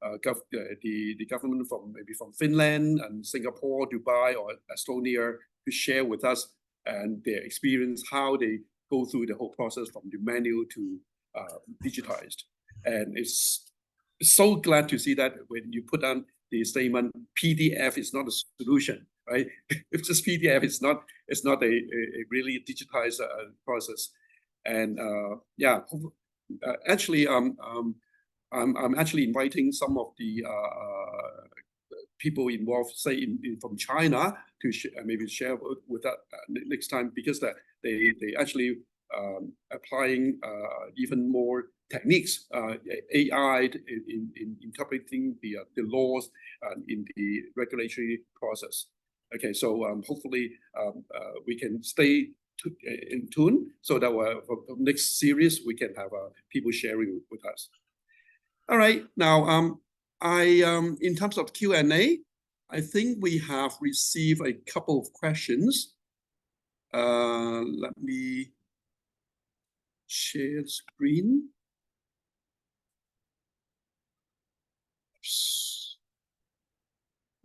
Speaker 1: the government from Finland and Singapore, Dubai, or Estonia to share with us and their experience, how they go through the whole process from the manual to digitized. And it's so glad to see that when you put down the statement, PDF is not a solution, right? If just PDF, it's not a really digitized process. And actually, I'm actually inviting some of the people involved, say from China, to maybe share with that next time, because they actually applying even more techniques, AI in interpreting the laws in the regulatory process. Okay, so hopefully we can stay in tune so that for the next series we can have people sharing with us. All right, now in terms of Q&A, I think we have received a couple of questions. Let me share screen.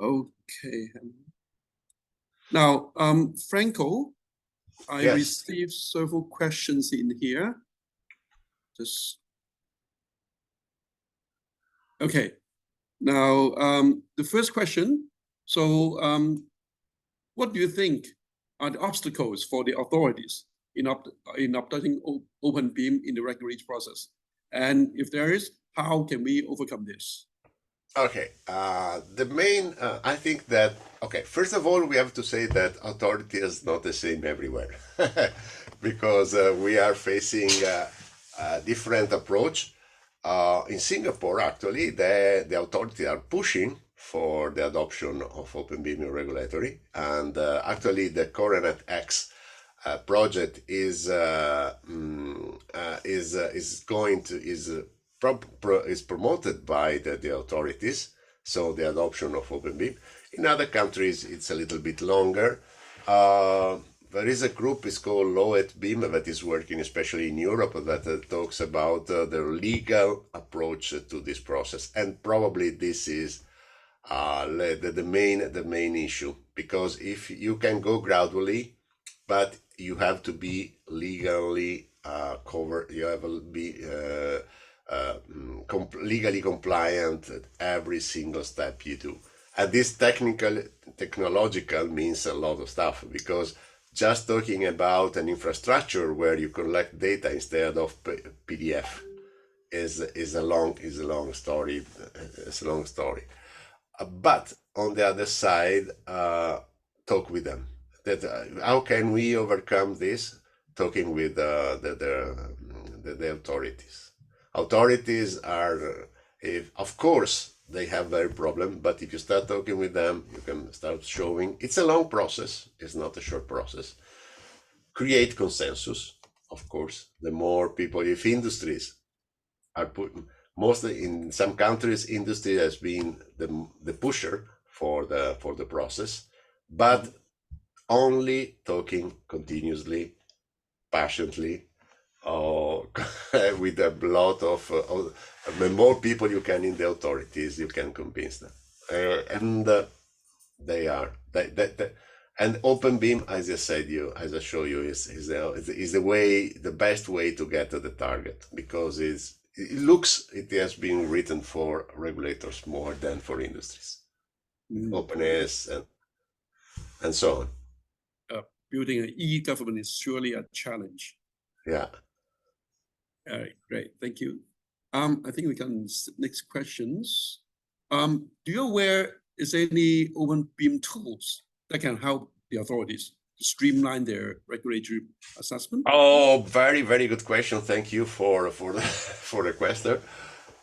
Speaker 1: Okay. Now, Franco, I
Speaker 3: Yes.
Speaker 1: received several questions in here. Just okay. Now, the first question. So, what do you think are the obstacles for the authorities in adopting OpenBIM in the regulatory process? And if there is, how can we overcome this?
Speaker 3: Okay, the main, I think that, okay, first of all, we have to say that authority is not the same everywhere because we are facing a different approach. In Singapore, actually, the authorities are pushing for the adoption of OpenBIM in regulatory, and actually the Coronet X project is promoted by the authorities, so the adoption of OpenBIM. In other countries, it's a little bit longer. There is a group, it's called LOET-BIM, that is working especially in Europe, that talks about the legal approach to this process. And probably this is the main issue, because if you can go gradually, but you have to be legally covered, you have to be legally compliant at every single step you do. And this technological means a lot of stuff, because just talking about an infrastructure where you collect data instead of PDF is a long story. It's a long story. But on the other side, talk with them. That how can we overcome this? Talking with the authorities. Authorities are, of course, they have their problem, but if you start talking with them, you can start showing. It's a long process. It's not a short process. Create consensus, of course. The more people, if industries are put, mostly in some countries, industry has been the pusher for the process, but only talking continuously, passionately, with a lot of the more people you can in the authorities, you can convince them, and they are and OpenBIM, as I said, as I show you, is the best way to get to the target, because it has been written for regulators more than for industries. Openness and so on.
Speaker 1: Building an e-government is surely a challenge.
Speaker 3: Yeah.
Speaker 1: All right, great, thank you. I think we can next questions. Do you aware is there any OpenBIM tools that can help the authorities to streamline their regulatory assessment?
Speaker 3: Oh, very, very good question. Thank you for the question,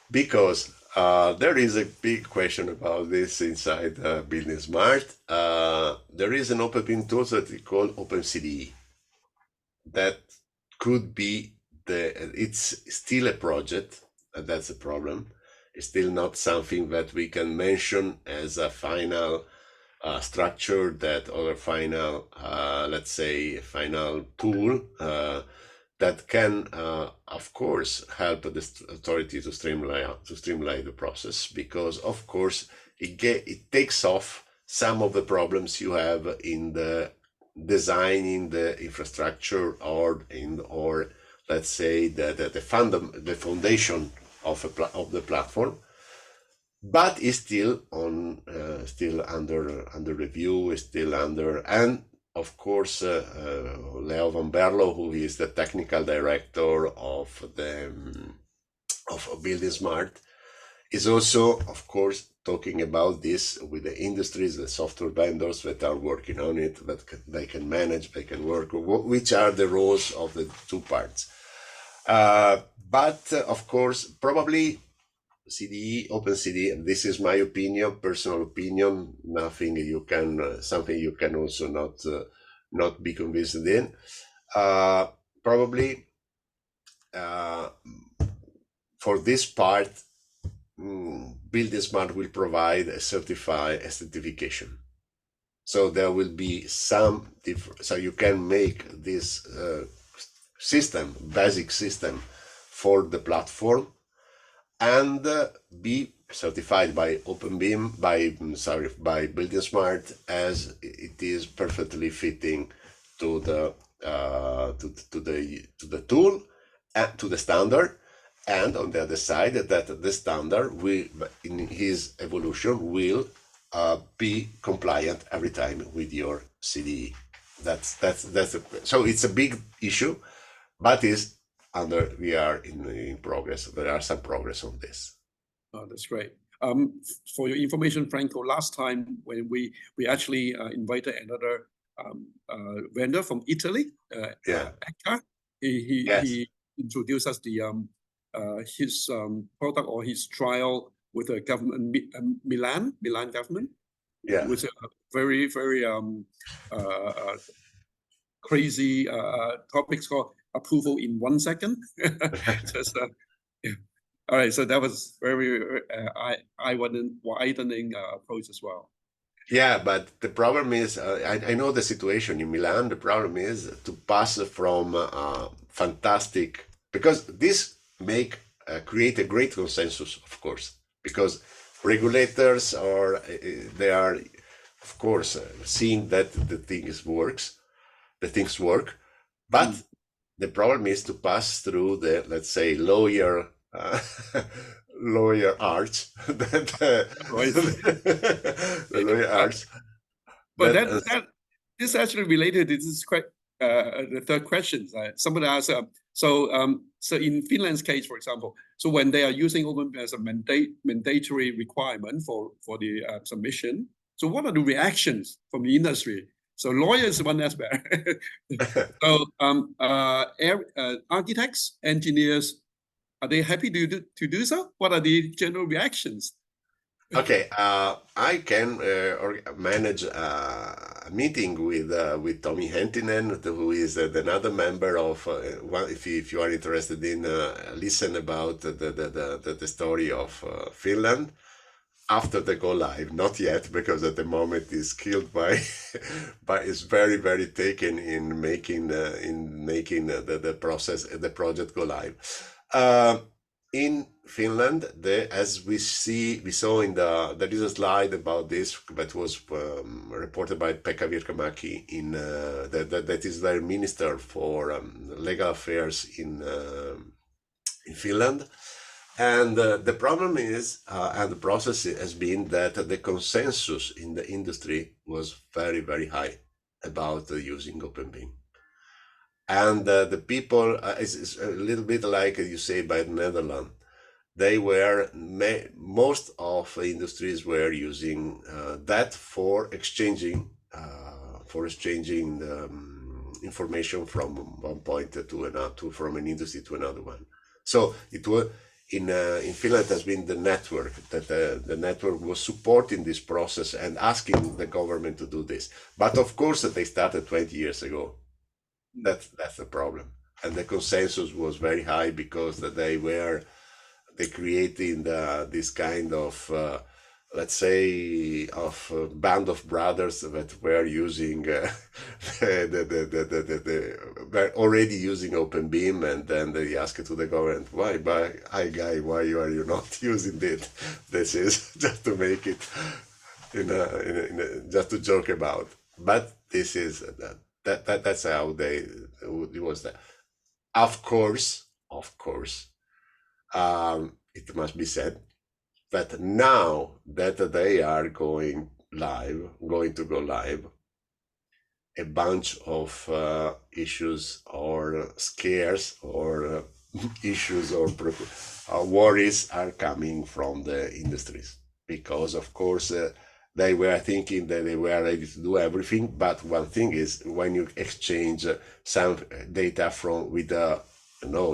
Speaker 3: because there is a big question about this inside Building Smart. There is an OpenBIM tool that we call OpenCDE. That could be it's still a project, and that's a problem. It's still not something that we can mention as a final structure, that or final, let's say, final tool that can, of course, help the authority to streamline the process, because, of course, it takes off some of the problems you have in the designing the infrastructure, or let's say the foundation of the platform, but is still under review, is still under, and of course Leo Van Berlo, who is the technical director of Building Smart, is also, of course, talking about this with the industries, the software vendors that are working on it, that they can manage, they can work, which are the roles of the two parts. But of course, probably CDE, OpenCDE, and this is my opinion, personal opinion, nothing you can, something you can also not be convinced in. Probably for this part, Building Smart will provide a certification. So there will be some so you can make this basic system for the platform, and be certified by OpenBIM, by Building Smart, as it is perfectly fitting to the tool and to the standard. And on the other side, that the standard will, in his evolution, will be compliant every time with your CDE. So it's a big issue, but we are in progress. There are some progress on this.
Speaker 1: Oh, that's great. For your information, Franco, last time when we actually invited another vendor from Italy, Eka, he introduced us his product or his trial with the government, Milan government.
Speaker 3: Yeah,
Speaker 1: with a very crazy topics called approval in 1 second. Just, yeah. All right, so that was very widening approach as well.
Speaker 3: Yeah, but the problem is, I know the situation in Milan. The problem is to pass from fantastic, because this create a great consensus, of course, because regulators they are, of course, seeing that the things work, but the problem is to pass through the, let's say, lawyer arts. The lawyer arts.
Speaker 1: But that this is actually related. This is quite the third question. Somebody asked, so in Finland's case, for example, so when they are using OpenBIM as a mandatory requirement for the submission, so what are the reactions from the industry? So lawyers, one aspect. So architects, engineers, are they happy to do so? What are the general reactions?
Speaker 3: Okay, I can manage a meeting with Tommy Hentinen, who is another member of. If you are interested in listen about the story of Finland after the go live, not yet, because at the moment is killed by, but is very taken in making the project go live. In Finland, as we saw there is a slide about this that was reported by Pekka Virkamäki that is their minister for legal affairs in Finland. And the problem is, and the process has been that the consensus in the industry was very high about using OpenBIM. And the people, it's a little bit like you say by the Netherlands. They were, most of the industries were using that for exchanging information from one point to another, from an industry to another one. So it was in Finland has been the network that the network was supporting this process and asking the government to do this. But of course, they started 20 years ago. That's the problem, and the consensus was very high because they creating this kind of let's say of band of brothers that were using were already using OpenBIM, and then they asked to the government, why are you not using it? This is just to make it just to joke about, but this is that's how it was there. Of course, it must be said that now that they are going to go live, a bunch of issues or scares or issues or worries are coming from the industries, because of course they were thinking that they were ready to do everything. But one thing is, when you exchange some data with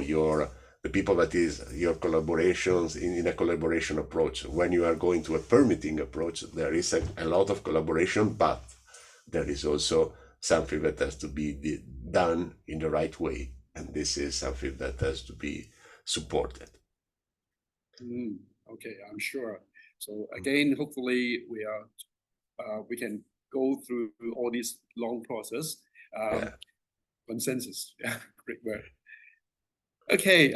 Speaker 3: your the people that is your collaborations in a collaboration approach. When you are going to a permitting approach, there is a lot of collaboration, but there is also something that has to be done in the right way. And this is something that has to be supported.
Speaker 1: Okay, I'm sure. So again, hopefully we can go through all these long process. Consensus. Yeah, great word. Okay,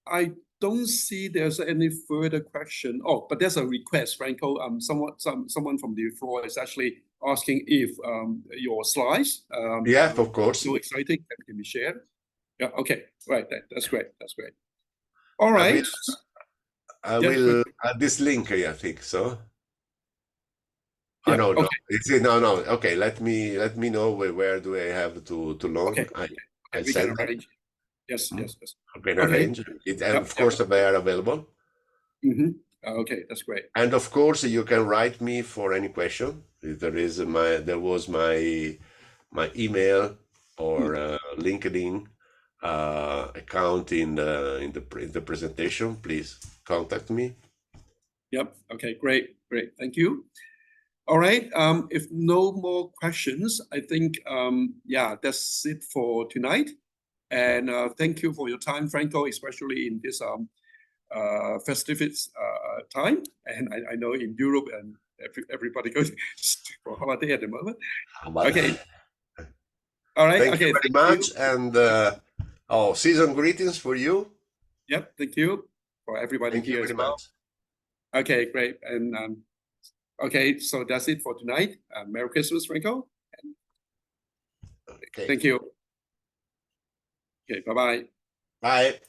Speaker 1: I don't see there's any further question. Oh, but there's a request, Franco. Someone from the floor is actually asking if your slides
Speaker 3: Yeah, of course.
Speaker 1: so exciting that can be shared. Yeah, okay, right. That's great. That's great. All right.
Speaker 3: I will add this link, I think so.
Speaker 1: Yeah,
Speaker 3: no,
Speaker 1: okay.
Speaker 3: no. Okay, let me know where do I have to log.
Speaker 1: Okay,
Speaker 3: I
Speaker 1: we
Speaker 3: send
Speaker 1: can arrange. Yes, yes.
Speaker 3: I can arrange it, and of course they are available.
Speaker 1: Okay, that's great.
Speaker 3: And of course, you can write me for any question. There was my email or LinkedIn account in the presentation. Please contact me.
Speaker 1: Yep. Okay. Great. Thank you. All right. If no more questions, I think yeah, that's it for tonight. And thank you for your time, Franco, especially in this festivities time. And I know in Europe and everybody goes for holiday at the moment. Okay. All right.
Speaker 3: Thank you very much. And season greetings for you.
Speaker 1: Yep. Thank you for everybody
Speaker 3: here
Speaker 1: as well.
Speaker 3: Much.
Speaker 1: Okay, great. And okay, so that's it for tonight. Merry Christmas, Franco.
Speaker 3: Okay.
Speaker 1: Thank you. Okay, bye-bye.
Speaker 3: Bye.